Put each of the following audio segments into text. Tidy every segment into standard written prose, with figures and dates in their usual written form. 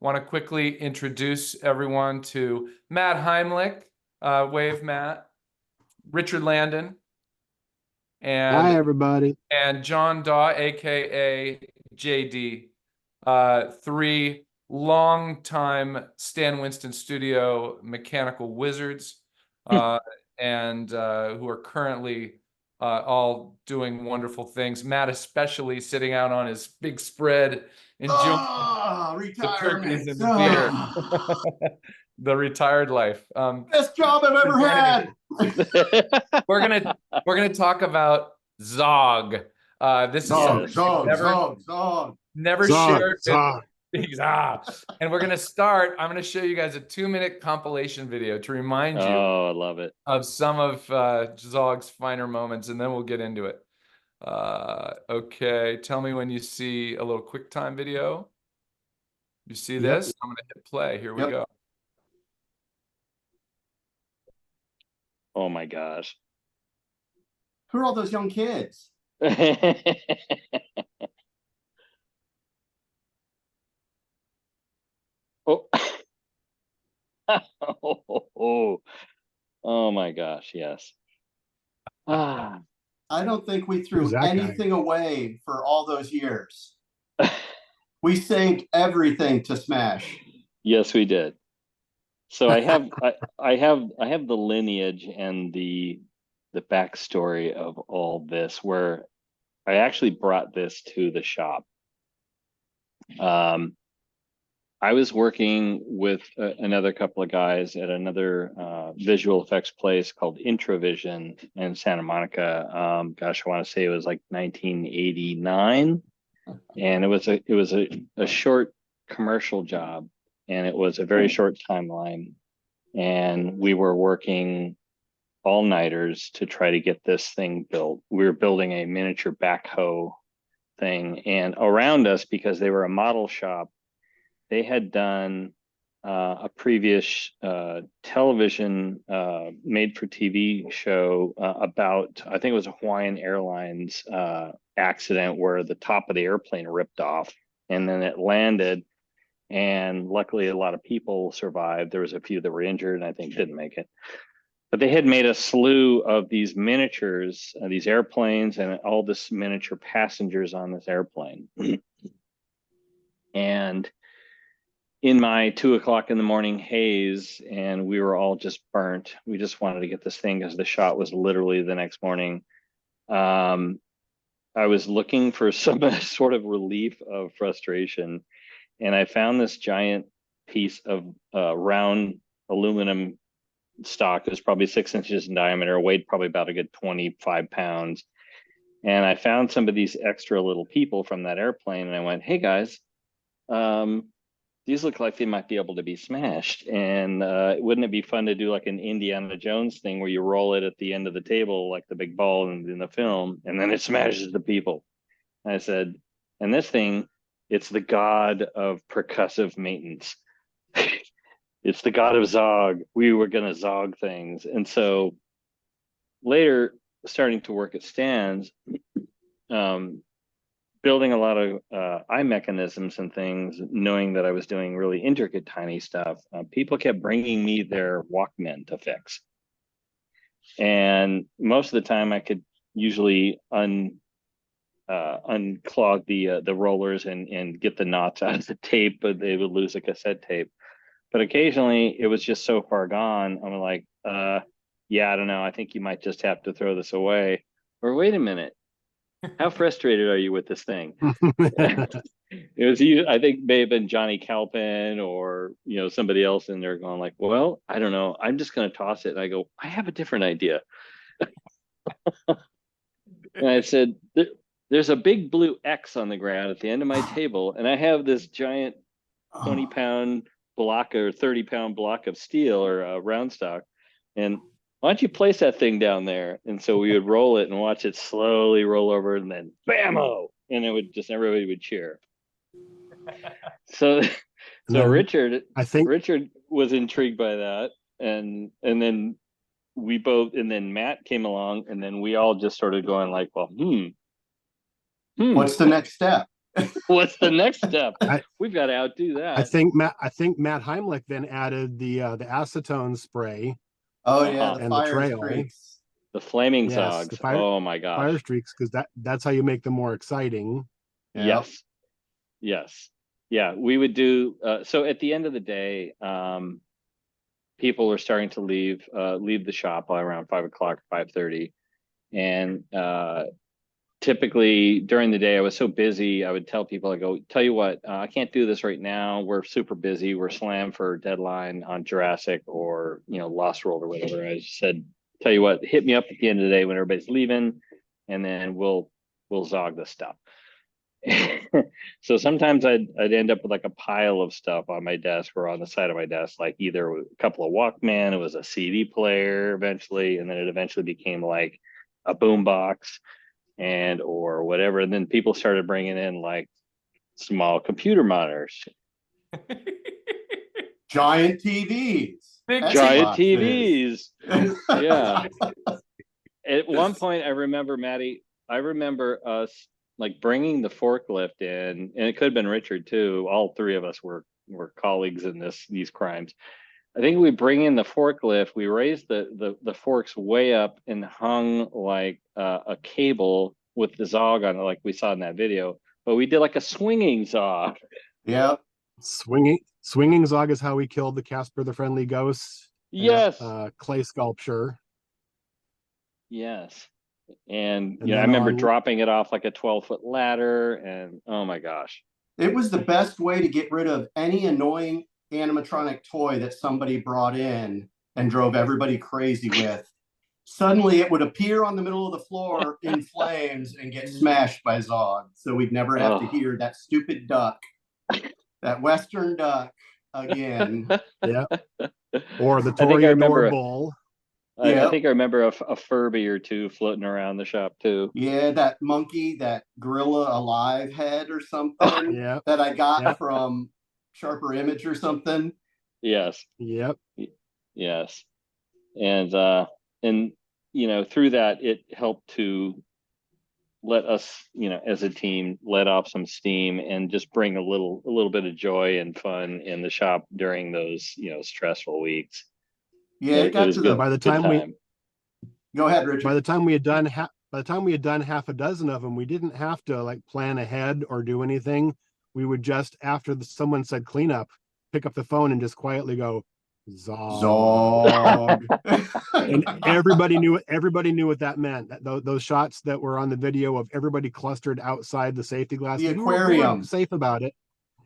want to quickly introduce everyone to Matt Heimlich, wave Matt, Richard Landon, Hi, and everybody. John Daw, aka JD. Three longtime Stan Winston Studio mechanical wizards, and who are currently all doing wonderful things. Matt especially sitting out on his big spread, enjoying the turkeys Retirement. and the beer. The retired life. Best job I've ever had. We're gonna talk about Zog. This is Zog, something never shared. And we're gonna start. I'm gonna show you guys a 2-minute compilation video to remind you. Oh, I love it. Of some of Zog's finer moments, and then we'll get into it. Okay, tell me when you see a little QuickTime video. You see this? Yep. I'm gonna hit play. Here we go. Oh my gosh. Who are all those young kids? Oh. Oh my gosh, yes. I don't think we threw anything away for all those years. We saved everything to smash. Yes, we did. So I have the lineage and the backstory of all this, where I actually brought this to the shop. I was working with another couple of guys at another visual effects place called Introvision in Santa Monica. Gosh, I want to say it was like 1989, and it was a short commercial job, and it was a very short timeline, and we were working all-nighters to try to get this thing built. We were building a miniature backhoe thing, and around us, because they were a model shop, they had done a previous television made-for-TV show about, I think it was a Hawaiian Airlines accident where the top of the airplane ripped off, and then it landed, and luckily a lot of people survived. There was a few that were injured and I think didn't make it. But they had made a slew of these miniatures, these airplanes, and all this miniature passengers on this airplane. And in my 2 o'clock in the morning haze, and we were all just burnt. We just wanted to get this thing because the shot was literally the next morning. I was looking for some sort of relief of frustration, and I found this giant piece of round aluminum stock. It was probably 6 inches in diameter, weighed probably about a good 25 pounds. And I found some of these extra little people from that airplane, and I went, "Hey guys, these look like they might be able to be smashed. And wouldn't it be fun to do like an Indiana Jones thing where you roll it at the end of the table, like the big ball in the film, and then it smashes the people?" And I said, "And this thing, it's the god of percussive maintenance." It's the god of Zog. We were going to Zog things. And so later, starting to work at Stan's, building a lot of eye mechanisms and things, knowing that I was doing really intricate, tiny stuff, people kept bringing me their Walkman to fix. And most of the time I could usually unclog the rollers and get the knots out of the tape, but they would lose a cassette tape. But occasionally it was just so far gone, I'm like, yeah, I don't know, I think you might just have to throw this away. Or wait a minute, how frustrated are you with this thing? It was, I think, may have been Johnny Calpin or somebody else in there going like, "Well, I don't know, I'm just going to toss it." And I go, "I have a different idea." And I said, "There's a big blue X on the ground at the end of my table, and I have this giant 20-pound block or 30-pound block of steel or round stock, and why don't you place that thing down there?" And so we would roll it and watch it slowly roll over, and then bam-o, and it would just, everybody would cheer. So Richard was intrigued by that, and then we both, and then Matt came along, and then we all just started going like, well, what's the next step? What's the next step? We've got to outdo that. I think Matt Heimlich then added the acetone spray. Oh yeah, the and fire the trail. streaks. The flaming zogs. Oh my gosh. Fire streaks, because that's how you make them more exciting. Yep. Yes. Yeah, we would do so at the end of the day, people were starting to leave the shop around 5 o'clock, 5:30. And typically during the day, I was so busy, I would tell people, I go, tell you what, I can't do this right now. We're super busy. We're slammed for a deadline on Jurassic or, Lost World or whatever. I just said, tell you what, hit me up at the end of the day when everybody's leaving, and then we'll zog the stuff. So sometimes I'd end up with like a pile of stuff on my desk or on the side of my desk, like either a couple of Walkman, it was a CD player eventually, and then it eventually became like a boombox or whatever. And then people started bringing in like small computer monitors, giant TVs, giant TVs. Yeah. At one point, I remember, Maddie, us like bringing the forklift in, and it could have been Richard too. All three of us were colleagues in these crimes. I think we bring in the forklift, we raised the forks way up and hung like a cable with the Zog on it, like we saw in that video. But we did like a swinging Zog. Yeah. Swinging Zog is how we killed the Casper the Friendly Ghost. Yes. Clay sculpture. Yes. And I remember dropping it off like a 12-foot ladder, and oh my gosh. It was the best way to get rid of any annoying animatronic toy that somebody brought in and drove everybody crazy with. Suddenly it would appear on the middle of the floor in flames and get smashed by Zog. So we'd never have to hear that stupid duck, that Western duck again. Yeah. Or the Toreador bull. I think I remember a Furby or two floating around the shop too. Yeah, that monkey, that gorilla alive head or something that I got from Sharper Image or something. Yes. Yep. Yes. And through that, it helped to let us, as a team, let off some steam and just bring a little bit of joy and fun in the shop during those, stressful weeks. Yeah, it got to by the time we go ahead, Richard. By the time we had done half a dozen of them, we didn't have to like plan ahead or do anything. We would just, after someone said cleanup, pick up the phone and just quietly go Zog. And everybody knew what that meant. Those shots that were on the video of everybody clustered outside the safety glass, the aquarium, we were safe about it.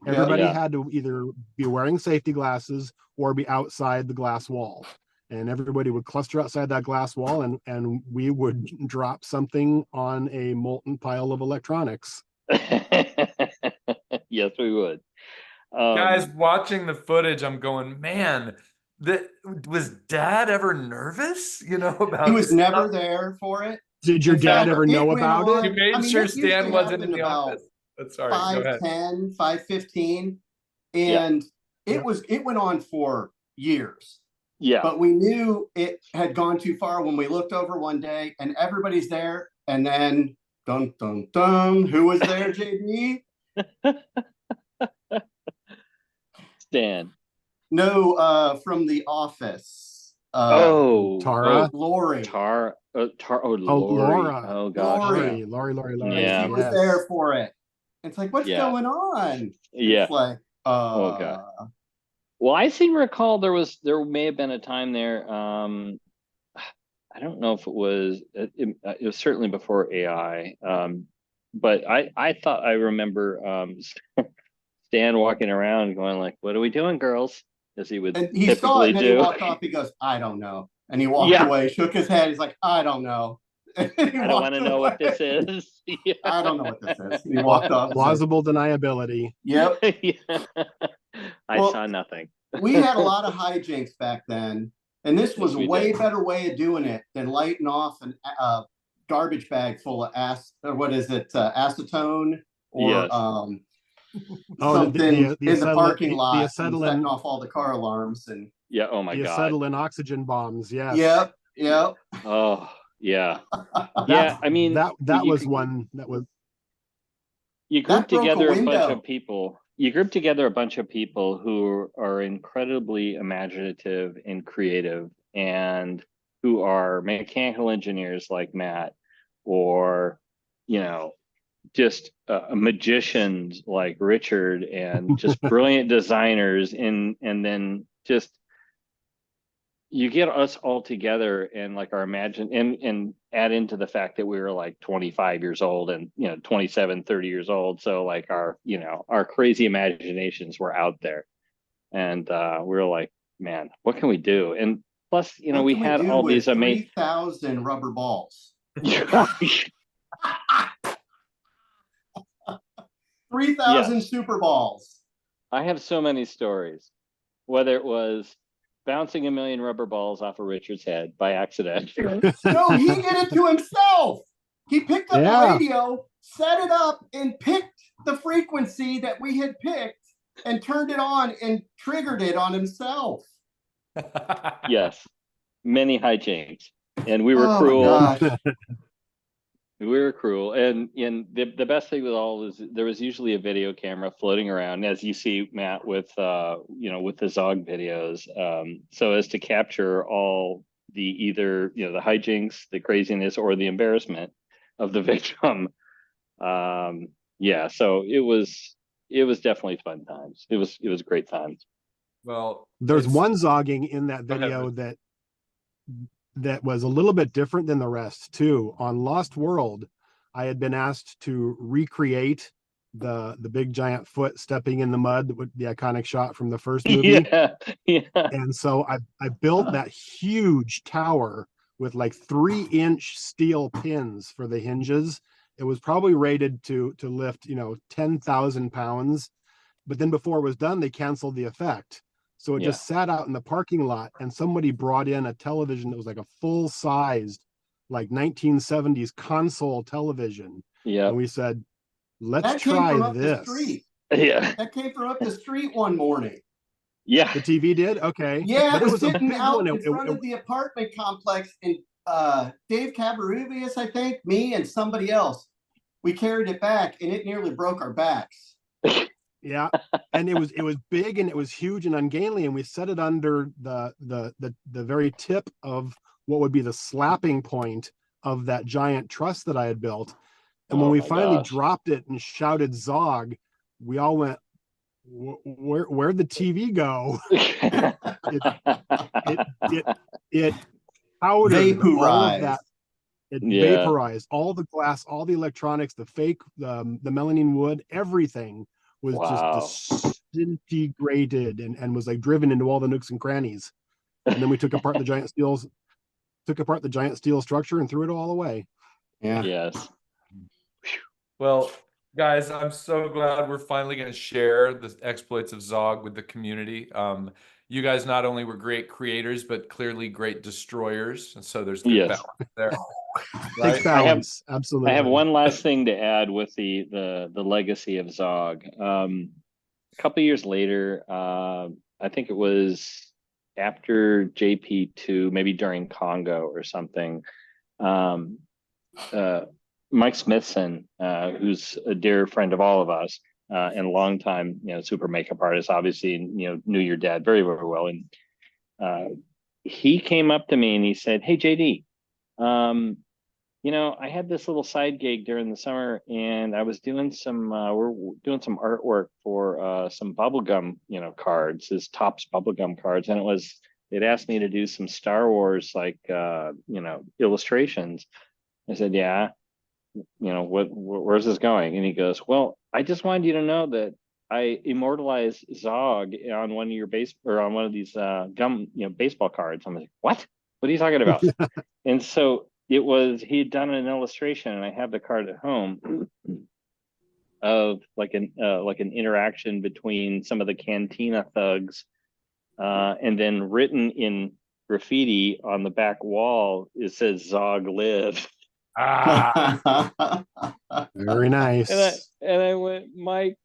Everybody had to either be wearing safety glasses or be outside the glass wall. And everybody would cluster outside that glass wall, and we would drop something on a molten pile of electronics. Yes, we would. Guys, watching the footage, I'm going, man, was Dad ever nervous? About he was never there for it. Did your dad ever know about it? You made sure Stan wasn't in the office. Sorry, 5:10, 5:15, and it went on for years. Yeah. But we knew it had gone too far when we looked over one day and everybody's there, and then dun dun dun, who was there, JB? Stan. No, from The Office. Tara. Lori. Laura. Laura. Oh gosh. Lori. Yeah. She was there for it. It's like, what's going on? Yeah. It's like, oh god. Well, I seem to recall there may have been a time there. I don't know if it was certainly before AI. But I thought I remember Stan walking around going like, "What are we doing, girls?" As he would. And he saw it and then he walked off. He goes, "I don't know," and he walked away, shook his head. He's like, "I don't know." I don't want to know what this is. I don't know what this is. And he walked off. Plausible deniability. Yep. I saw nothing. We had a lot of hijinks back then, and this was a way better way of doing it than lighting off a garbage bag full of acetone or something in the parking lot, and setting off all the car alarms and oh my god, acetylene oxygen bombs. Yes. Yep. Oh yeah. Yeah, I mean that was one that was. you group That broke a together a bunch window. of people. You group together a bunch of people who are incredibly imaginative and creative, and who are mechanical engineers like Matt, or you know, just magicians like Richard, and just brilliant designers, and then just you get us all together and like our imagine and add into the fact that we were like 25 years old and 27, 30 years old, so like our our crazy imaginations were out there, and we were like, man, what can we do? And plus What we can had do all with these amazing 3,000 rubber balls. 3,000 Super Balls. I have so many stories, whether it was bouncing a million rubber balls off of Richard's head by accident. No, he did it to himself. He picked up Yeah. the radio, set it up, and picked the frequency that we had picked and turned it on and triggered it on himself. Yes, many hijinks, and we were Oh my cruel. gosh. We were cruel, and the best thing with all is there was usually a video camera floating around, as you see, Matt, with with the Zog videos, so as to capture all the either the hijinks, the craziness, or the embarrassment of the victim. Yeah, so it was definitely fun times. It was great times. Well, There's one zogging in that video that was a little bit different than the rest too. On Lost World, I had been asked to recreate the big giant foot stepping in the mud, the iconic shot from the first movie. Yeah. And so I built that huge tower with like 3-inch steel pins for the hinges. It was probably rated to lift 10,000 pounds, but then before it was done, they canceled the effect. So it just sat out in the parking lot, and somebody brought in a television that was like a full-sized, like 1970s console television. Yeah. And we said, let's try this. Yeah. That came from up the street one morning. Yeah. The TV did? Okay. Yeah, but it was sitting out one. in front of the apartment complex, and Dave Cabarubius, I think, me and somebody else, we carried it back, and it nearly broke our backs. Yeah, and it was big and it was huge and ungainly, and we set it under the very tip of what would be the slapping point of that giant truss that I had built. And when we finally dropped it and shouted Zog, we all went, where'd the TV go? it powdered vaporized. All of that. It vaporized all the glass, all the electronics, the fake, the melamine wood, everything was just disintegrated and was like driven into all the nooks and crannies. And then we took apart the giant steel structure and threw it all away. Yeah. Yes. Well, guys, I'm so glad we're finally going to share the exploits of Zog with the community. You guys not only were great creators, but clearly great destroyers. And so there's good balance there. Right? Balance. Absolutely. I have one last thing to add with the legacy of Zog. A couple of years later, I think it was after JP2, maybe during Congo or something. Mike Smithson, who's a dear friend of all of us, and longtime, super makeup artist, obviously, knew your dad very, very well. And he came up to me and he said, "Hey, JD, I had this little side gig during the summer, and I was doing we're doing some artwork for some bubblegum, cards, his Topps bubblegum cards. And it asked me to do some Star Wars, illustrations." I said, "Yeah, where's this going?" And he goes, "Well, I just wanted you to know that I immortalized Zog on one of these baseball cards." I'm like, "What? What are you talking about?" And so he'd done an illustration, and I have the card at home of like an interaction between some of the Cantina thugs, and then written in graffiti on the back wall, it says "Zog live." Very nice. And I went, "Mike,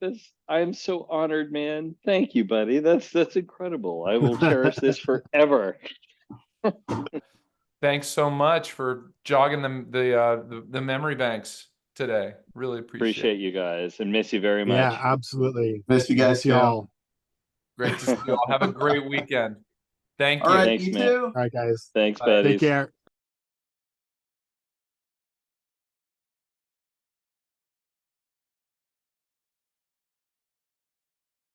I'm so honored, man. Thank you, buddy. That's incredible. I will cherish this forever." Thanks so much for jogging the memory banks today. Really Appreciate you guys and miss you very much. Yeah, absolutely. Miss you guys Miss you too. all. Great to see you all. Have a great weekend. Thank All you. right, Thanks, you man. too. All right, guys. Thanks, Bye. buddies. Take care.